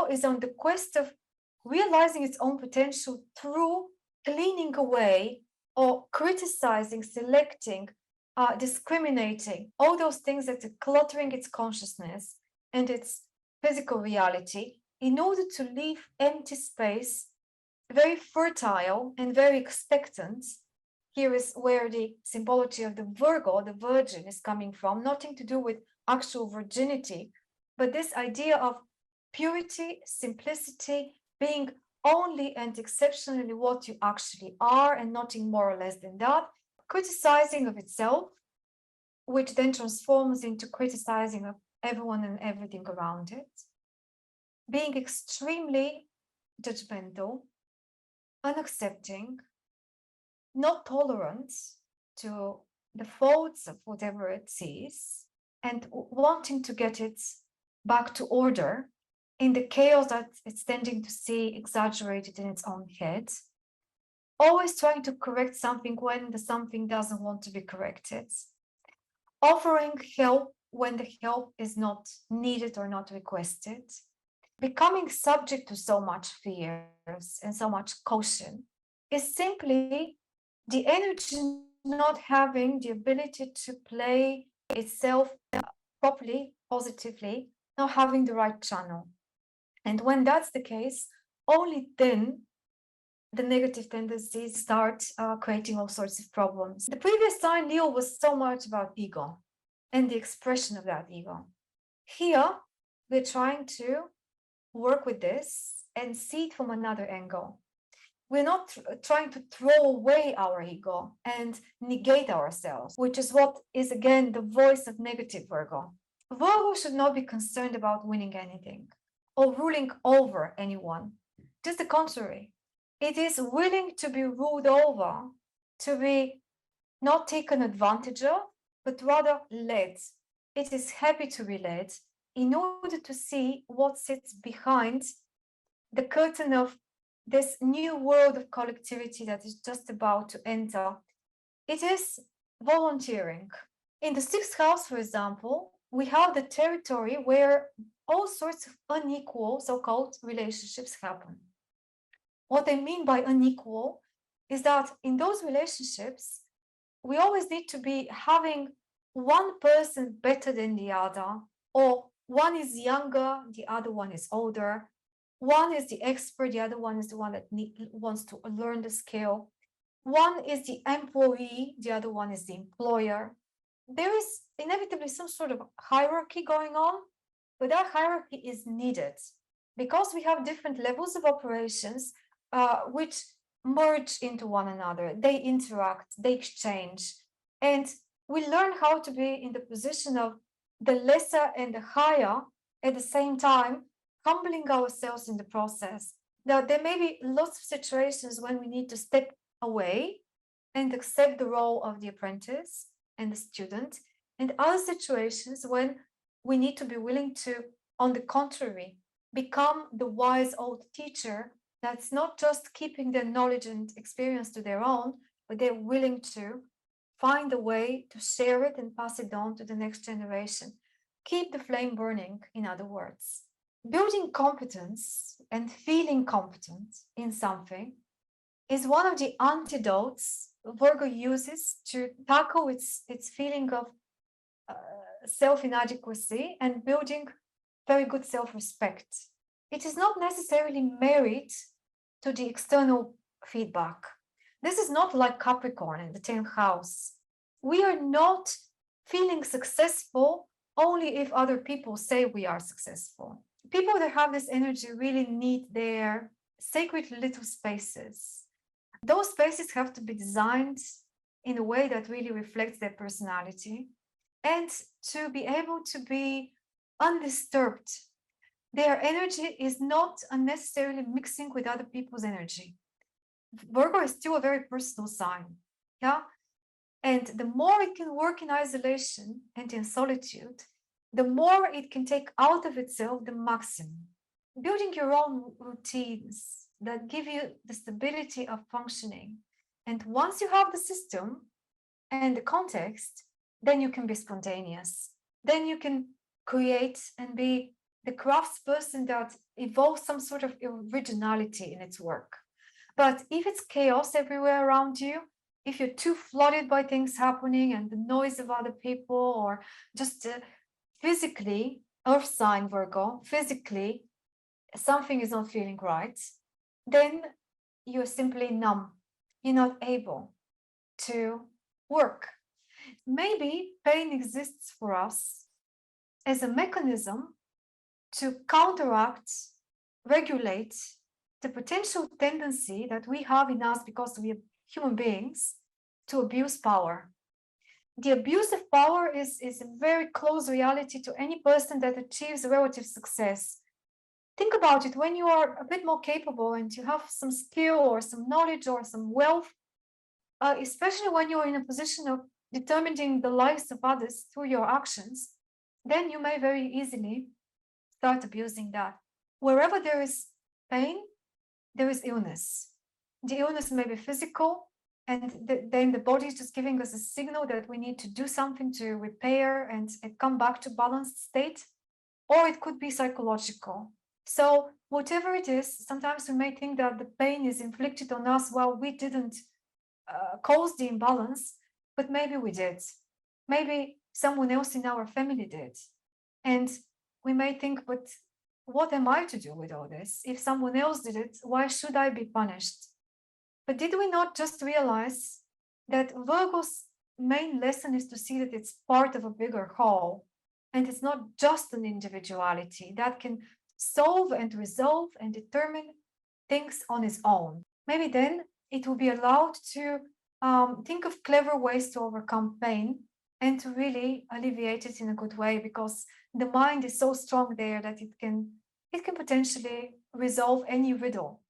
Leo is on the quest of realizing its own potential through cleaning away or criticizing, selecting, discriminating, all those things that are cluttering its consciousness and its physical reality in order to leave empty space, very fertile and very expectant. Here is where the symbology of the Virgo, the virgin, is coming from, nothing to do with actual virginity, but this idea of purity, simplicity, being only and exceptionally what you actually are and nothing more or less than that, criticizing of itself, which then transforms into criticizing of everyone and everything around it, being extremely judgmental, unaccepting, not tolerant to the faults of whatever it sees, and wanting to get it back to order in the chaos that it's tending to see exaggerated in its own head, always trying to correct something when the something doesn't want to be corrected, offering help when the help is not needed or not requested, becoming subject to so much fears and so much caution is simply the energy not having the ability to play itself properly, positively, not having the right channel. And when that's the case, only then the negative tendencies start creating all sorts of problems. The previous sign, Leo, was so much about ego and the expression of that ego. Here, we're trying to work with this and see it from another angle. We're not trying to throw away our ego and negate ourselves, which is what is, again, the voice of negative Virgo. Virgo should not be concerned about winning anything or ruling over anyone. Just the contrary. It is willing to be ruled over, to be not taken advantage of, but rather led. It is happy to be led in order to see what sits behind the curtain of this new world of collectivity that is just about to enter. It is volunteering. In the sixth house, for example, we have the territory where all sorts of unequal, so-called relationships happen. What I mean by unequal is that in those relationships, we always need to be having one person better than the other, or one is younger, the other one is older. One is the expert, the other one is the one that wants to learn the skill. One is the employee, the other one is the employer. There is inevitably some sort of hierarchy going on, but that hierarchy is needed because we have different levels of operations which merge into one another. They interact, they exchange, and we learn how to be in the position of the lesser and the higher at the same time, humbling ourselves in the process. Now, there may be lots of situations when we need to step away and accept the role of the apprentice and the student, and other situations when we need to be willing to, on the contrary, become the wise old teacher that's not just keeping their knowledge and experience to their own, but they're willing to find a way to share it and pass it on to the next generation. Keep the flame burning, in other words. Building competence and feeling competent in something is one of the antidotes Virgo uses to tackle its feeling of self-inadequacy and building very good self-respect. It is not necessarily married to the external feedback. This is not like Capricorn in the 10th house. We are not feeling successful only if other people say we are successful. People that have this energy really need their sacred little spaces. Those spaces have to be designed in a way that really reflects their personality and to be able to be undisturbed. Their energy is not unnecessarily mixing with other people's energy. Virgo is still a very personal sign, yeah? And the more it can work in isolation and in solitude, the more it can take out of itself the maximum. Building your own routines that give you the stability of functioning. And once you have the system and the context, then you can be spontaneous. Then you can create and be the craftsperson that evolves some sort of originality in its work. But if it's chaos everywhere around you, if you're too flooded by things happening and the noise of other people, or just physically, Earth sign Virgo, physically, something is not feeling right, then you're simply numb. You're not able to work. Maybe pain exists for us as a mechanism to counteract, regulate the potential tendency that we have in us because we are human beings to abuse power. The abuse of power is a very close reality to any person that achieves relative success. Think about it, when you are a bit more capable and you have some skill or some knowledge or some wealth, especially when you're in a position of determining the lives of others through your actions, then you may very easily start abusing that. Wherever there is pain, there is illness. The illness may be physical, and then the body is just giving us a signal that we need to do something to repair and come back to balanced state, or it could be psychological. So whatever it is, sometimes we may think that the pain is inflicted on us while we didn't cause the imbalance, but maybe we did. Maybe someone else in our family did. And we may think, but what am I to do with all this? If someone else did it, why should I be punished? But did we not just realize that Virgo's main lesson is to see that it's part of a bigger whole, and it's not just an individuality that can solve and resolve and determine things on its own? Maybe then it will be allowed to think of clever ways to overcome pain and to really alleviate it in a good way, because the mind is so strong there that it can potentially resolve any riddle